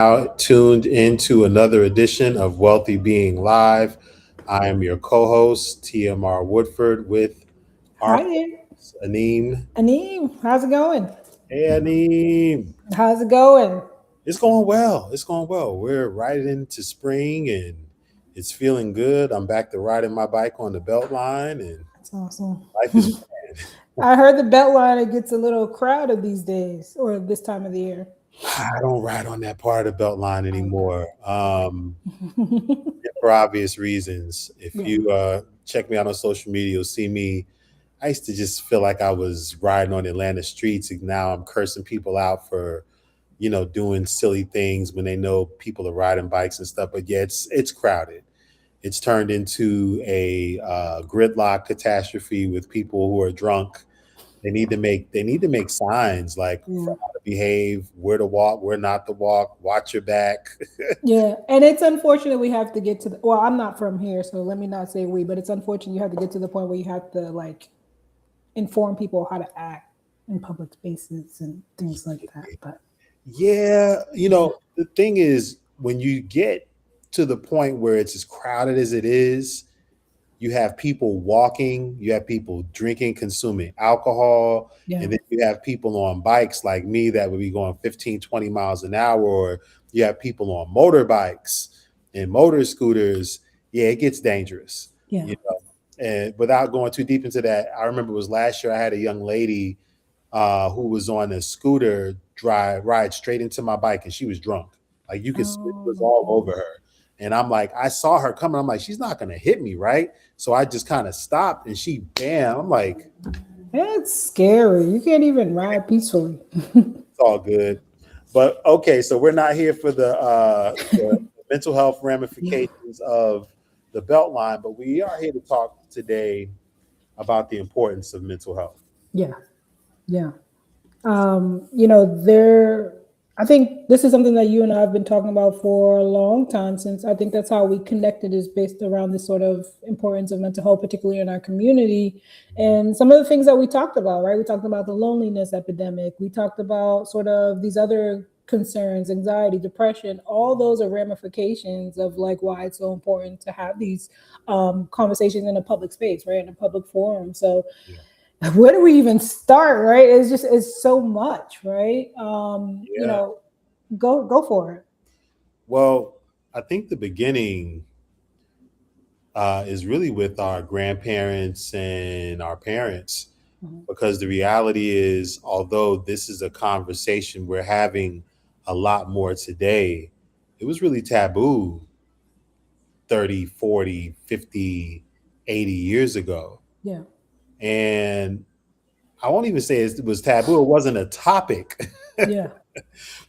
Now tuned into another edition of Wealthy Being Live. I am your co-host, TMR Woodford, with our Hi there, co-host, Aneem. Aneem. How's it going? Hey, Aneem. How's it going? It's going well. It's going well. We're right into spring and it's feeling good. I'm back to riding my bike on the belt line and That's awesome. life is grand. I heard the Beltline it gets a little crowded these days or this time of the year. I don't ride on that part of the belt line anymore. Okay. For obvious reasons. If Yeah. you check me out on social media, you'll see me. I used to just feel like I was riding on Atlanta streets, and now I'm cursing people out for, doing silly things when they know people are riding bikes and stuff. But yeah, it's crowded. It's turned into a gridlock catastrophe with people who are drunk. They need to make signs like Yeah. for how to behave, where to walk, where not to walk, watch your back. Yeah. And it's unfortunate we have to get to the, well, I'm not from here, so let me not say we, but it's unfortunate you have to get to the point where you have to like inform people how to act in public spaces and things like that. But Yeah, the thing is, when you get to the point where it's as crowded as it is, you have people walking, you have people drinking, consuming alcohol, yeah. and then you have people on bikes like me that would be going 15, 20 miles an hour, or you have people on motorbikes and motor scooters. Yeah, it gets dangerous, Yeah. you know. And without going too deep into that, I remember it was last year I had a young lady who was on a scooter ride straight into my bike, and she was drunk. Like you could see it Oh was my all over goodness. her. And I'm like, I saw her coming. I'm like, she's not gonna hit me, right? So I just kind of stopped, and she bam. I'm like, It's scary. You can't even ride peacefully. it's all good. But okay, so we're not here for the mental health Yeah. ramifications of the Beltline, but we are here to talk today about the importance of mental health. Yeah. Yeah. There, I think this is something that you and I have been talking about for a long time since I think that's how we connected is based around this sort of importance of mental health, particularly in our community. And some of the things that we talked about, right? We talked about the loneliness epidemic. We talked about sort of these other concerns, anxiety, depression, all those are ramifications of like why it's so important to have these conversations in a public space, right? In a public forum. So Yeah. where do we even start, right? It's so much, right? Yeah. Go for it. Well, I think the beginning is really with our grandparents and our parents, Mhm. because the reality is, although this is a conversation we're having a lot more today, it was really taboo 30, 40, 50, 80 years ago. Yeah, And I won't even say it was taboo, it wasn't a topic, yeah, you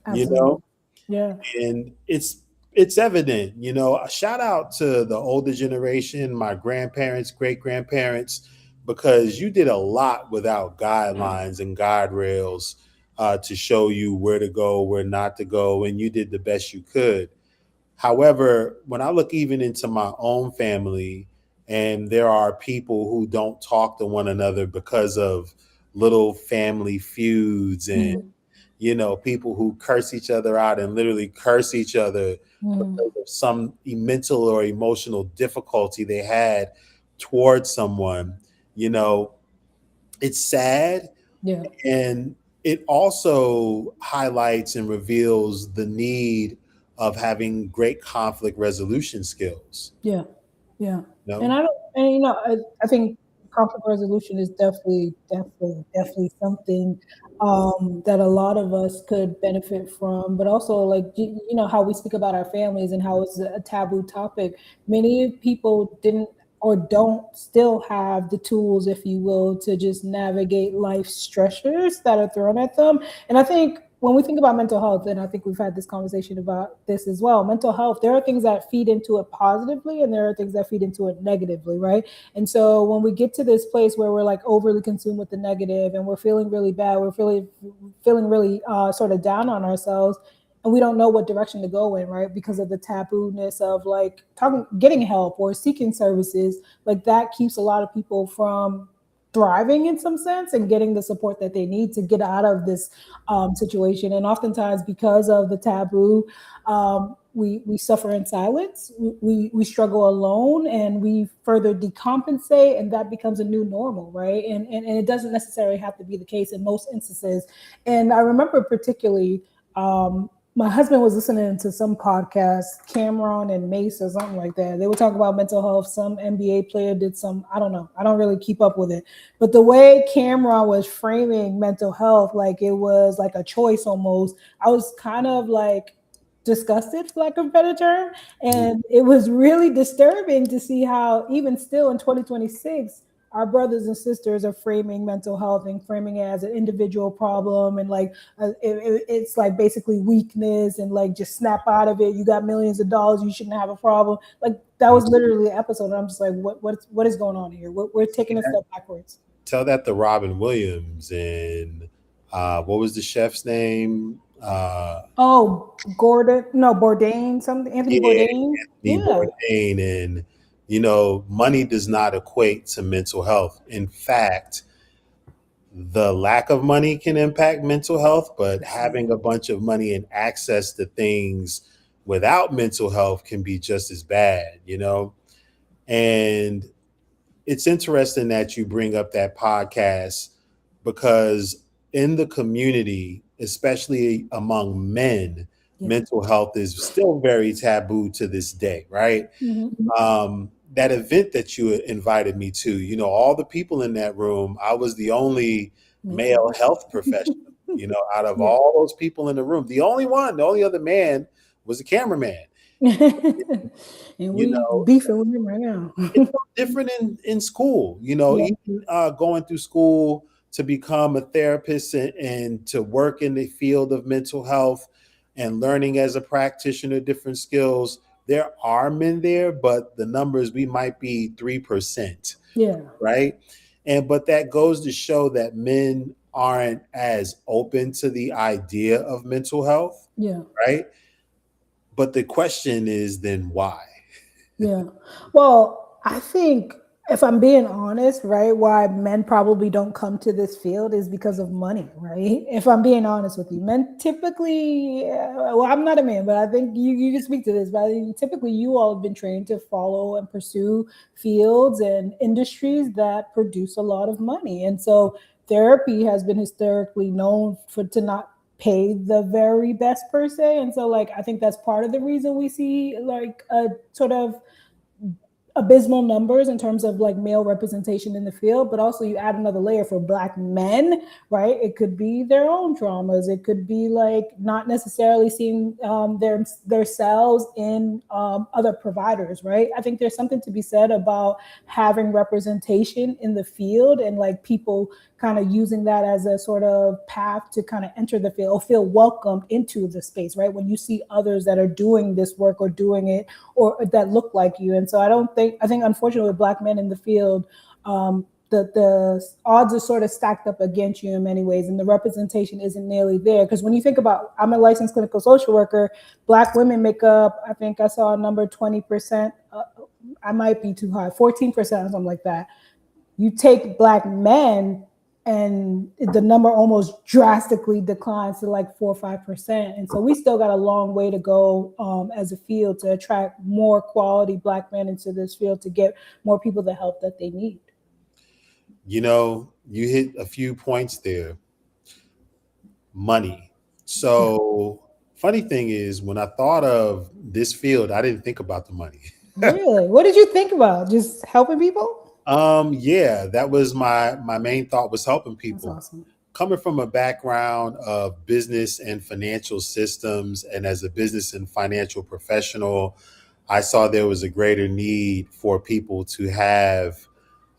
absolutely. know? Yeah, And it's evident, a shout out to the older generation, my grandparents, great grandparents, because you did a lot without guidelines and guardrails to show you where to go, where not to go, and you did the best you could. However, when I look even into my own family, and there are people who don't talk to one another because of little family feuds, and mhm, people who curse each other out and literally curse each other mhm, because of some mental or emotional difficulty they had towards someone. you know it's sad, yeah, and it also highlights and reveals the need of having great conflict resolution skills. yeah, yeah. you And know I don't, and I think conflict resolution is definitely something that a lot of us could benefit from. But also, like how we speak about our families and how it's a taboo topic. Many people didn't or don't still have the tools, if you will, to just navigate life stressors that are thrown at them. And I think when we think about mental health, and I think we've had this conversation about this as well, mental health, there are things that feed into it positively and there are things that feed into it negatively, right? And so when we get to this place where we're like overly consumed with the negative and we're feeling really bad, we're feeling really sort of down on ourselves, and we don't know what direction to go in, right? Because of the taboo-ness of like talking, getting help or seeking services, like that keeps a lot of people from thriving in some sense and getting the support that they need to get out of this situation. And oftentimes, because of the taboo, we suffer in silence. We struggle alone, and we further decompensate, and that becomes a new normal, right? And it doesn't necessarily have to be the case in most instances. And I remember particularly. My husband was listening to some podcast, Cameron and Mace or something like that. They were talking about mental health. Some NBA player did some, I don't know. I don't really keep up with it. But the way Cameron was framing mental health, like it was like a choice almost, I was kind of like disgusted, for lack of a better term. And it was really disturbing to see how even still in 2026, our brothers and sisters are framing mental health and framing it as an individual problem, and like it's like basically weakness, and like just snap out of it. You got millions of dollars, you shouldn't have a problem. Like that was literally the episode. And I'm just like, what is going on here? We're taking a step backwards. Tell that to Robin Williams and what was the chef's name? Oh, Gordon, no, Bourdain, something, Anthony Yeah, Bourdain. Anthony Yeah. Bourdain. And money does not equate to mental health. In fact, the lack of money can impact mental health, but having a bunch of money and access to things without mental health can be just as bad. And it's interesting that you bring up that podcast, because in the community, especially among men, mental health is still very taboo to this day, right? That event that you invited me to, all the people in that room, I was the only male health professional, out of all those people in the room. The only other man was a cameraman. And we beefing with him right now. It's no different in school, even going through school to become a therapist and to work in the field of mental health and learning as a practitioner different skills. There are men there, but the numbers, we might be 3%. Yeah. Right. But that goes to show that men aren't as open to the idea of mental health. Yeah. Right. But the question is then why? Yeah. Well, I think if I'm being honest, right, why men probably don't come to this field is because of money, right? If I'm being honest with you, men typically, well, I'm not a man, but I think you can speak to this, but I think typically you all have been trained to follow and pursue fields and industries that produce a lot of money. And so therapy has been historically known to not pay the very best per se. And so like I think that's part of the reason we see like a sort of abysmal numbers in terms of like male representation in the field, but also you add another layer for Black men, right? It could be their own traumas. It could be like not necessarily seeing their selves in other providers, right? I think there's something to be said about having representation in the field and like people kind of using that as a sort of path to kind of enter the field or feel welcomed into the space, right? When you see others that are doing this work or doing it or that look like you. And so I think unfortunately with Black men in the field, the odds are sort of stacked up against you in many ways, and the representation isn't nearly there. Because when you think about, I'm a licensed clinical social worker, Black women make up, I think I saw a number 20%, I might be too high, 14% or something like that. You take Black men, and the number almost drastically declines to like 4 or 5%. And so we still got a long way to go as a field to attract more quality Black men into this field to get more people the help that they need. You hit a few points there. Money. So funny thing is, when I thought of this field, I didn't think about the money. Really? What did you think about? Just helping people? Yeah, that was my main thought, was helping people. That's awesome. Coming from a background of business and financial systems, and as a business and financial professional, I saw there was a greater need for people to have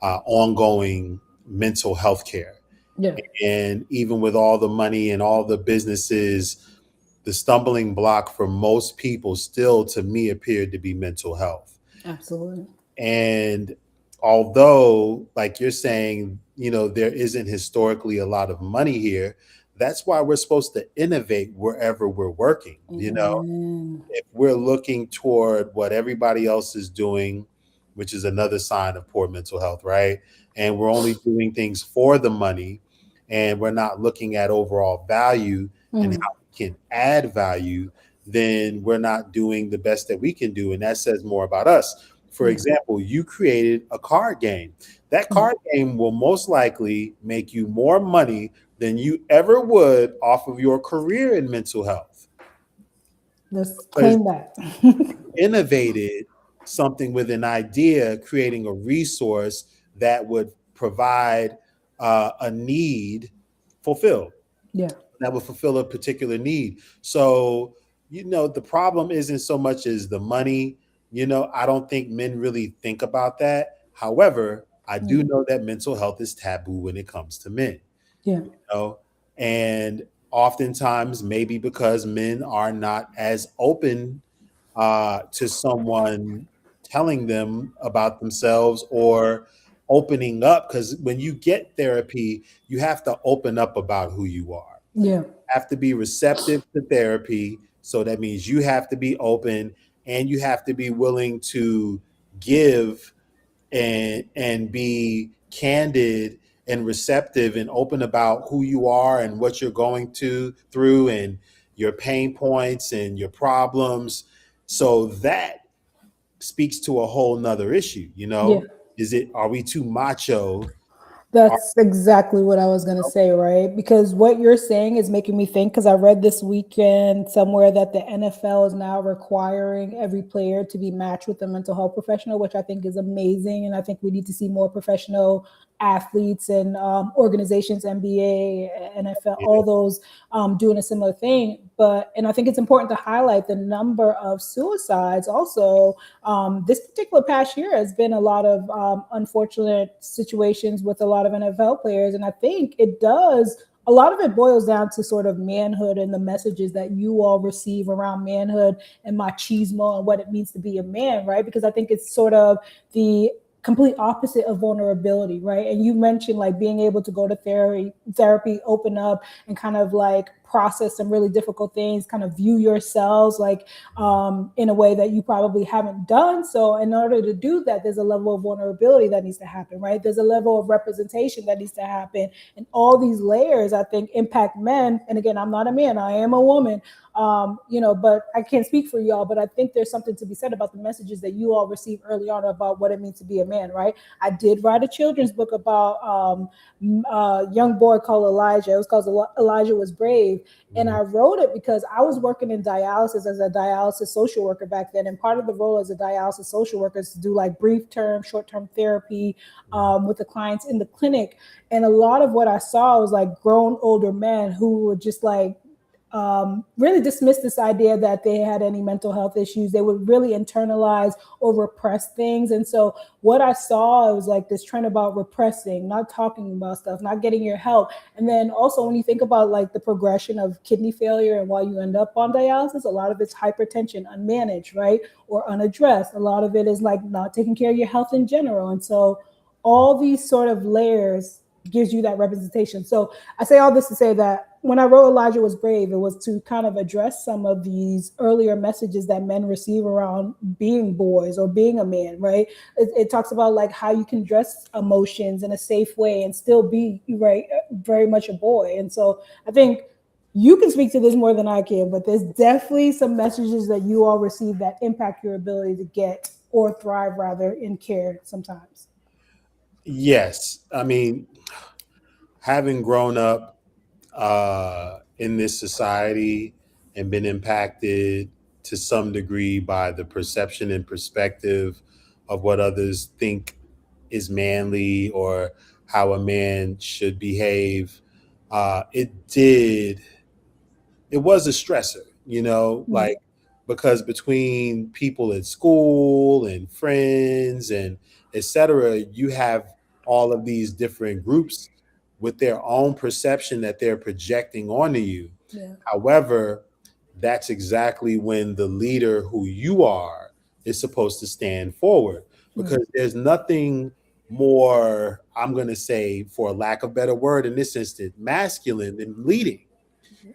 ongoing mental health care. Yeah. And even with all the money and all the businesses, the stumbling block for most people still, to me, appeared to be mental health. Absolutely. And although, like you're saying, there isn't historically a lot of money here, that's why we're supposed to innovate wherever we're working. If we're looking toward what everybody else is doing, which is another sign of poor mental health, right? and we're only doing things for the money, and we're not looking at overall value and Mm. how we can add value, then we're not doing the best that we can do. And that says more about us. For Yeah. example, you created a card game. That Mm. card game will most likely make you more money than you ever would off of your career in mental health, Let's because claim that. innovated something with an idea, creating a resource that would provide a need fulfilled, Yeah. that would fulfill a particular need. So, the problem isn't so much as the money. I don't think men really think about that. However, I do Mm. know that mental health is taboo when it comes to men, Yeah. know, and oftentimes maybe because men are not as open to someone telling them about themselves or opening up, because when you get therapy, you have to open up about who you are. Yeah. Have to be receptive to therapy. So that means you have to be open, and you have to be willing to give and be candid and receptive and open about who you are and what you're going to through, and your pain points and your problems. So that speaks to a whole nother issue. Yeah. Are we too macho? Are, That's exactly what I was going to say, right? Because what you're saying is making me think, because I read this weekend somewhere that the NFL is now requiring every player to be matched with a mental health professional, which I think is amazing. And I think we need to see more professional athletes and organizations, NBA, NFL, all those doing a similar thing. And I think it's important to highlight the number of suicides also. This particular past year has been a lot of unfortunate situations with a lot of NFL players. And I think a lot of it boils down to sort of manhood and the messages that you all receive around manhood and machismo and what it means to be a man, right? Because I think it's sort of the complete opposite of vulnerability, right? And you mentioned like being able to go to therapy, open up, and kind of like process some really difficult things, kind of view yourselves like in a way that you probably haven't done. So in order to do that, there's a level of vulnerability that needs to happen, right? There's a level of representation that needs to happen. And all these layers, I think, impact men. And again, I'm not a man, I am a woman. But I can't speak for y'all, but I think there's something to be said about the messages that you all receive early on about what it means to be a man, right? I did write a children's book about a young boy called Elijah. It was called Elijah Was Brave. And I wrote it because I was working in dialysis as a dialysis social worker back then. And part of the role as a dialysis social worker is to do like brief term, short term therapy with the clients in the clinic. And a lot of what I saw was like grown older men who were just like, really dismiss this idea that they had any mental health issues. They would really internalize or repress things. And so what I saw was like this trend about repressing, not talking about stuff, not getting your help. And then also when you think about like the progression of kidney failure and why you end up on dialysis, a lot of it's hypertension, unmanaged, right? Or unaddressed. A lot of it is like not taking care of your health in general. And so all these sort of layers gives you that representation. So I say all this to say that when I wrote Elijah Was Brave, it was to kind of address some of these earlier messages that men receive around being boys or being a man, right? It talks about like how you can address emotions in a safe way and still be, right, very much a boy. And so I think you can speak to this more than I can, but there's definitely some messages that you all receive that impact your ability to get or thrive rather in care sometimes. Yes. I mean, having grown up in this society and been impacted to some degree by the perception and perspective of what others think is manly or how a man should behave, it was a stressor, Mm. like, because between people at school and friends and etc., you have all of these different groups with their own perception that they're projecting onto you. Yeah. However, that's exactly when the leader who you are is supposed to stand forward, Mm. because there's nothing more, I'm going to say, for lack of a better word in this instance, masculine than leading,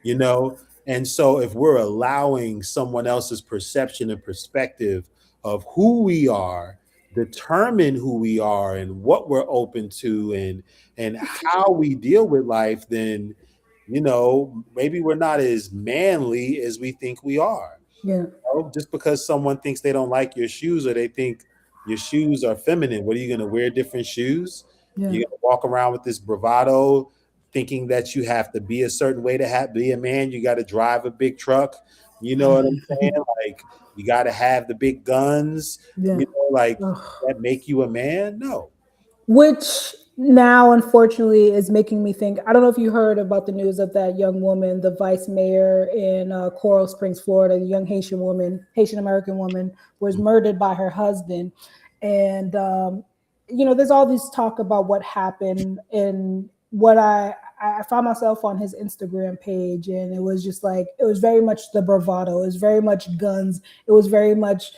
you know? And so if we're allowing someone else's perception and perspective of who we are, determine who we are and what we're open to and how we deal with life, then maybe we're not as manly as we think we are. Yeah. Just because someone thinks they don't like your shoes or they think your shoes are feminine, what are you going to wear different shoes? Yeah. You're going to walk around with this bravado thinking that you have to be a certain way to be a man. You got to drive a big truck. You know what I'm saying? Like, you got to have the big guns, Yeah. like Ugh. that make you a man? No. Which now, unfortunately, is making me think. I don't know if you heard about the news of that young woman, the vice mayor in Coral Springs, Florida, the young Haitian American woman, was murdered by her husband. And, there's all this talk about what happened. And what I found myself on his Instagram page, and it was just like, it was very much the bravado, it was very much guns, it was very much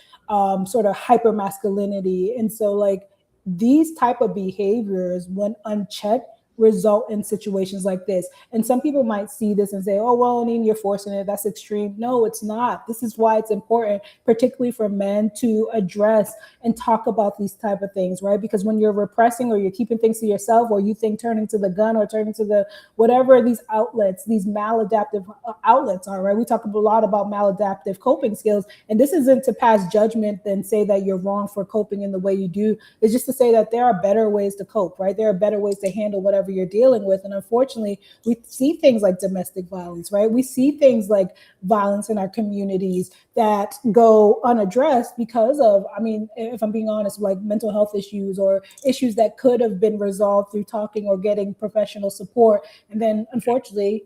sort of hyper masculinity. And so, like, these type of behaviors, when unchecked, result in situations like this. And some people might see this and say, oh, well, I mean, you're forcing it, that's extreme. No, it's not. This is why it's important, particularly for men, to address and talk about these type of things, right? Because when you're repressing or you're keeping things to yourself, or you think turning to the gun or turning to the whatever these outlets, these maladaptive outlets are, right? We talk a lot about maladaptive coping skills, and this isn't to pass judgment and say that you're wrong for coping in the way you do. It's just to say that there are better ways to cope, right? There are better ways to handle whatever you're dealing with. And unfortunately, we see things like domestic violence, right? We see things like violence in our communities that go unaddressed because of, I mean, if I'm being honest, like mental health issues or issues that could have been resolved through talking or getting professional support. And then unfortunately,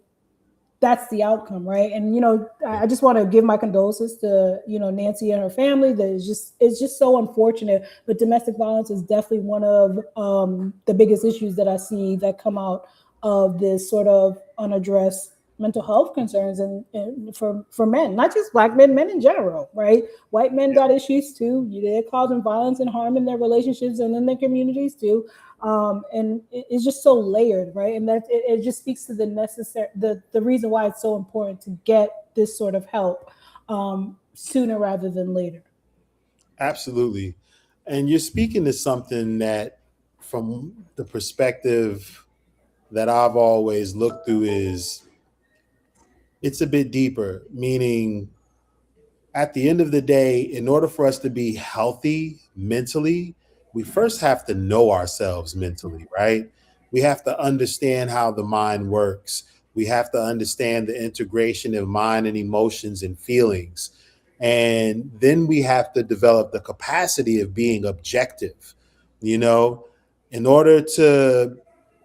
that's the outcome, right? And I just want to give my condolences to Nancy and her family. That is just, it's just so unfortunate. But domestic violence is definitely one of the biggest issues that I see that come out of this sort of unaddressed mental health concerns, and for men, not just Black men, men in general, right? White men got issues too. They're causing violence and harm in their relationships and in their communities too. And it's just so layered, right? And that it just speaks to the reason why it's so important to get this sort of help sooner rather than later. Absolutely. And you're speaking to something that, from the perspective that I've always looked through, is it's a bit deeper, meaning at the end of the day, in order for us to be healthy mentally, we first have to know ourselves mentally, right? We have to understand how the mind works. We have to understand the integration of mind and emotions and feelings. And then we have to develop the capacity of being objective, you know, in order to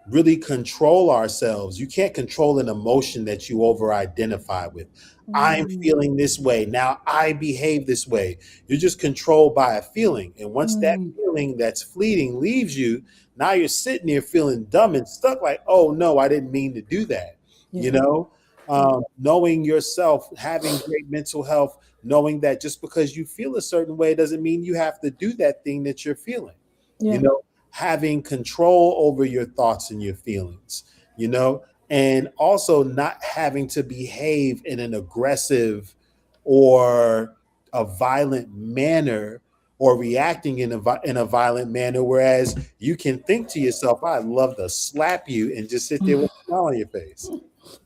really control ourselves. You can't control an emotion that you over identify with. I'm Mm, feeling this way. Now I behave this way. You're just controlled by a feeling. And once that mm, feeling that's fleeting leaves you, now you're sitting there feeling dumb and stuck, like, oh no, I didn't mean to do that. You yeah, know, yeah, knowing yourself, having great mental health, knowing that just because you feel a certain way doesn't mean you have to do that thing that you're feeling. You yeah, know, having control over your thoughts and your feelings, and also not having to behave in an aggressive or a violent manner, or reacting in a violent manner, whereas you can think to yourself, I'd love to slap you, and just sit there with a smile on your face.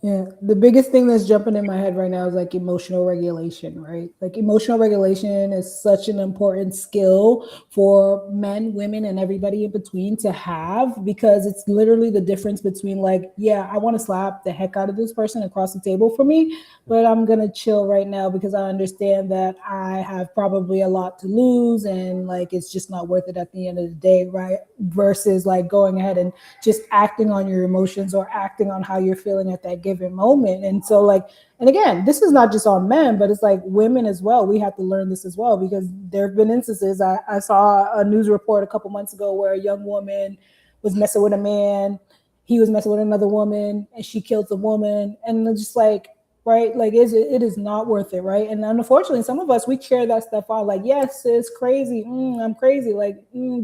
yeah. The biggest thing that's jumping in my head right now is like emotional regulation, right? Like emotional regulation is such an important skill for men, women, and everybody in between to have, because it's literally the difference between, like, yeah, I want to slap the heck out of this person across the table for me, but I'm gonna chill right now because I understand that I have probably a lot to lose, and like it's just not worth it at the end of the day, right? Versus like going ahead and just acting on your emotions or acting on how you're feeling at that given moment. And so, like, and again, this is not just on men, but it's like women as well. We have to learn this as well, because there have been instances. I saw a news report a couple months ago where a young woman was messing with a man. He was messing with another woman, and she killed the woman. And it's just like, right, like it is not worth it, right? And unfortunately, some of us, we carry that stuff on, like, yes, it's crazy, I'm crazy, like,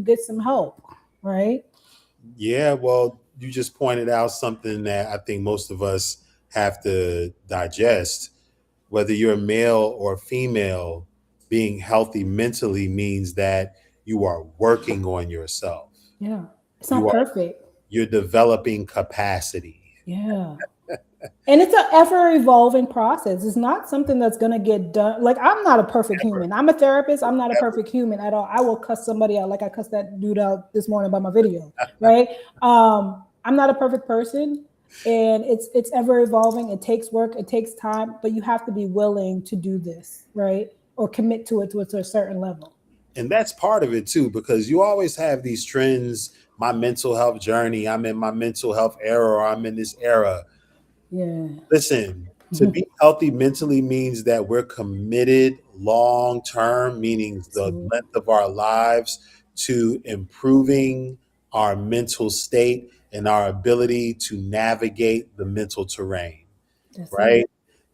get some help, right? Yeah, well, you just pointed out something that I think most of us have to digest. Whether you're male or female, being healthy mentally means that you are working on yourself. Yeah. It's You not are perfect. you're developing capacity. Yeah. And it's an ever evolving process. It's not something that's going to get done. Like, I'm not a perfect human. I'm a therapist. I'm not a perfect human at all. I will cuss somebody out like I cussed that dude out this morning by my video, right? I'm not a perfect person, and it's ever evolving. It takes work, it takes time, but you have to be willing to do this, right? Or commit to it to a certain level. And that's part of it too, because you always have these trends. My mental health journey, I'm in my mental health era, or I'm in this era. Yeah. Listen, to be healthy mentally means that we're committed long term, meaning the length of our lives, to improving our mental state and our ability to navigate the mental terrain, That's right?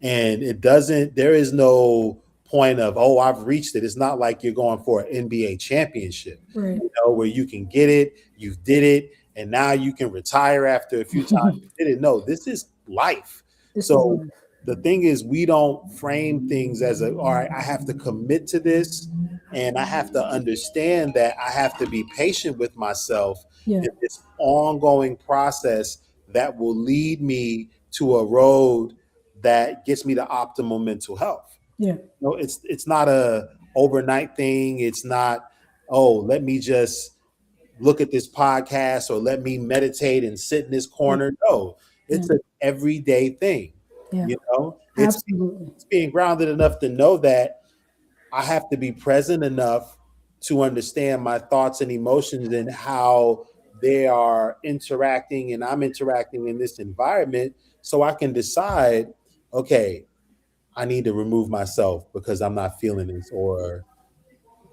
it. And there is no point of, oh, I've reached it. It's not like you're going for an NBA championship, Right. where you can get it, you did it, and now you can retire after a few times you did it. No, this is life. This is So life. the thing is, we don't frame things as all right, I have to commit to this, and I have to understand that I have to be patient with myself Yeah. in this ongoing process that will lead me to a road that gets me to optimal mental health. Yeah. No, it's not a overnight thing. It's not, oh, let me just look at this podcast or let me meditate and sit in this corner. No, it's an everyday thing. Yeah. It's Absolutely. being grounded enough to know that I have to be present enough to understand my thoughts and emotions and how they are interacting, and I'm interacting in this environment, so I can decide, okay, I need to remove myself because I'm not feeling this, or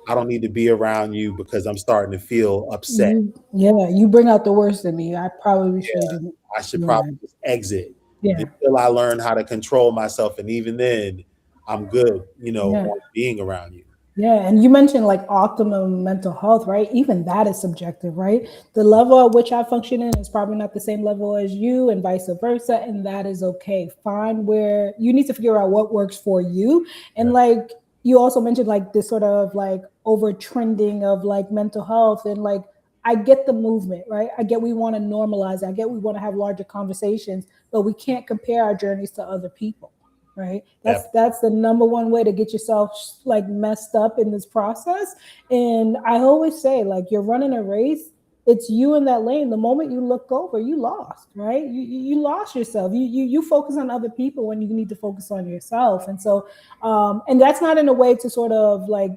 I don't need to be around you because I'm starting to feel upset. You bring out the worst in me. I probably Yeah, should. I should Yeah. probably just exit Yeah. until I learn how to control myself. And even then, I'm good, Yeah. on being around you. Yeah, and you mentioned like optimum mental health, right? Even that is subjective, right? The level at which I function in is probably not the same level as you, and vice versa, and that is okay. Find where you need to figure out what works for you, and like you also mentioned, like this sort of like over trending of like mental health, and like I get the movement, right? I get we want to normalize it. I get we want to have larger conversations, but we can't compare our journeys to other people, right? That's the number one way to get yourself like messed up in this process. And I always say, like, you're running a race, it's you in that lane. The moment you look over, you lost, right? You lost yourself. You focus on other people when you need to focus on yourself. And so and that's not in a way to sort of like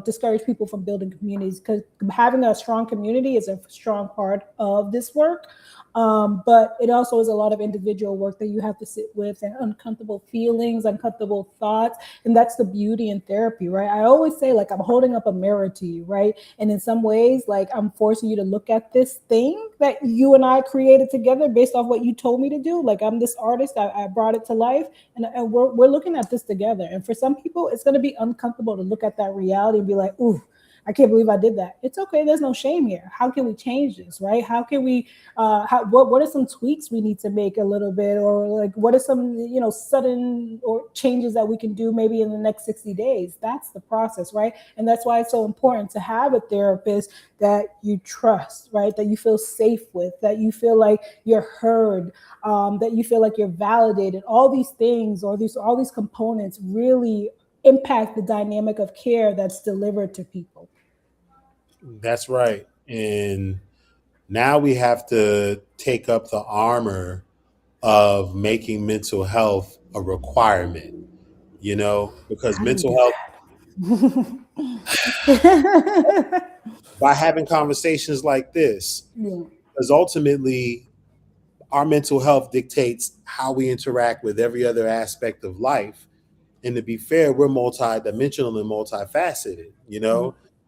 discourage people from building communities, because having a strong community is a strong part of this work. But it also is a lot of individual work that you have to sit with, and uncomfortable feelings, uncomfortable thoughts. And that's the beauty in therapy, right? I always say, like, I'm holding up a mirror to you, right? And in some ways, like, I'm forcing you to look at this thing that you and I created together based off what you told me to do. Like, I'm this artist, I brought it to life, and we're looking at this together. And for some people, it's going to be uncomfortable to look at that reality and be like, ooh, I can't believe I did that. It's okay. There's no shame here. How can we change this, right? How can we, what are some tweaks we need to make a little bit, or like, what are some, sudden or changes that we can do maybe in the next 60 days? That's the process, right? And that's why it's so important to have a therapist that you trust, right? That you feel safe with, that you feel like you're heard, that you feel like you're validated. All these things, or all these components really impact the dynamic of care that's delivered to people. That's right. And now we have to take up the armor of making mental health a requirement, because mental health, by having conversations like this, because ultimately our mental health dictates how we interact with every other aspect of life. And to be fair, we're multidimensional and multifaceted,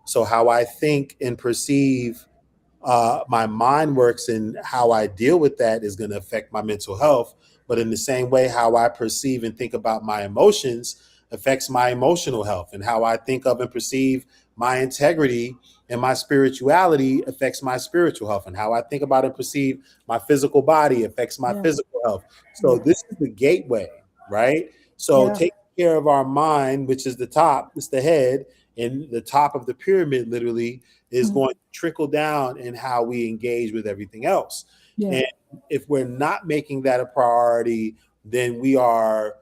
So how I think and perceive my mind works, and how I deal with that is going to affect my mental health. But in the same way, how I perceive and think about my emotions affects my emotional health, and how I think of and perceive my integrity and my spirituality affects my spiritual health, and how I think about and perceive my physical body affects my physical health. So this is the gateway, right? So taking care of our mind, which is the top, it's the head, and the top of the pyramid literally is Mhm. going to trickle down in how we engage with everything else. Yeah, And if we're not making that a priority, then we are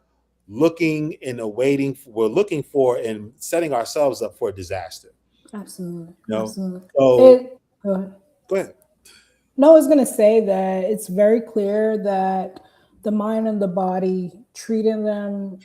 looking and awaiting, we're looking for and setting ourselves up for a disaster. absolutely, You know? absolutely. So It, go ahead. go ahead. No, I was going to say that it's very clear that the mind and the body, treating them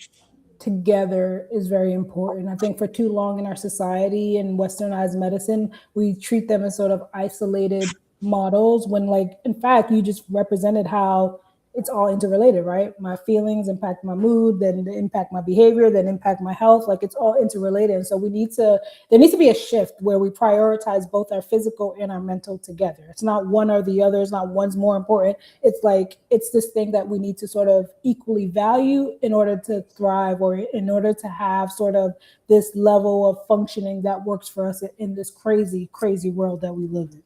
together is very important. I think for too long in our society and westernized medicine, we treat them as sort of isolated models when, like, in fact, you just represented how it's all interrelated, right? My feelings impact my mood, then they impact my behavior, then impact my health. Like, it's all interrelated. And so there needs to be a shift where we prioritize both our physical and our mental together. It's not one or the other. It's not one's more important. It's like, it's this thing that we need to sort of equally value in order to thrive, or in order to have sort of this level of functioning that works for us in this crazy, crazy world that we live in.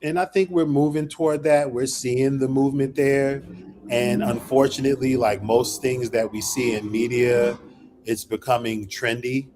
And I think we're moving toward that. We're seeing the movement there. And unfortunately, like most things that we see in media, it's becoming trendy.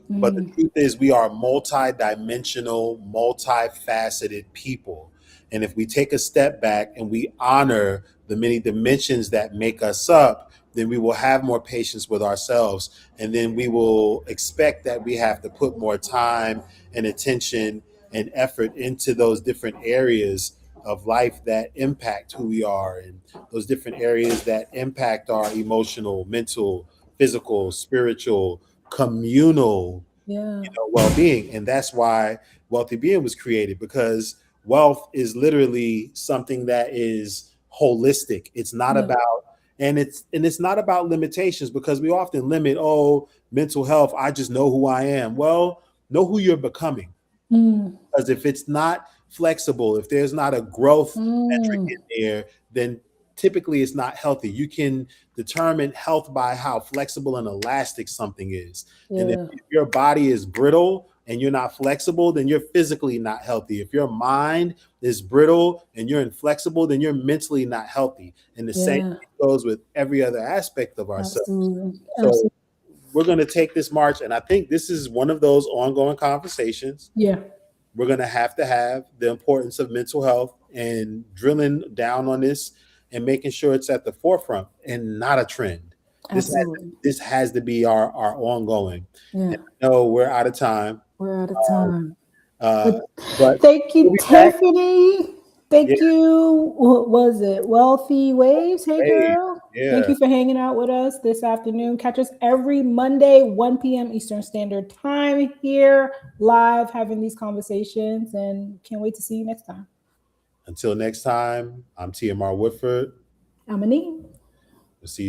But the Mm, truth is, we are multi-dimensional, multifaceted people. And if we take a step back and we honor the many dimensions that make us up, then we will have more patience with ourselves. And then we will expect that we have to put more time and attention and effort into those different areas of life that impact who we are, and those different areas that impact our emotional, mental, physical, spiritual, communal, yeah, well-being. And that's why Wealthy Being was created, because wealth is literally something that is holistic. It's not yeah. about, and it's not about limitations, because we often limit, oh, mental health, I just know who I am. Well, know who you're becoming. Mm, Because if it's not flexible, if there's not a growth metric mm, in there, then typically it's not healthy. You can determine health by how flexible and elastic something is. And if yeah, your body is brittle and you're not flexible, then you're physically not healthy. If your mind is brittle and you're inflexible, then you're mentally not healthy. And the same yeah, thing goes with every other aspect of ourselves. absolutely, So absolutely. we're going to take this march, and I think this is one of those ongoing conversations. Yeah, We're going to have the importance of mental health and drilling down on this and making sure it's at the forefront and not a trend. This has, absolutely. this has to be our ongoing. Yeah, And I know we're out of time, we're out of time. uh, But but thank we'll you, be back. Tiffany. Yeah, Thank you. What was it? Wealthy Waves. Hey, hey, girl. Thank yeah. you for hanging out with us this afternoon. Catch us every Monday, 1 p.m. Eastern Standard Time here, live, having these conversations. And can't wait to see you next time. Until next time, I'm TMR Woodford. I'm Anine. We'll see you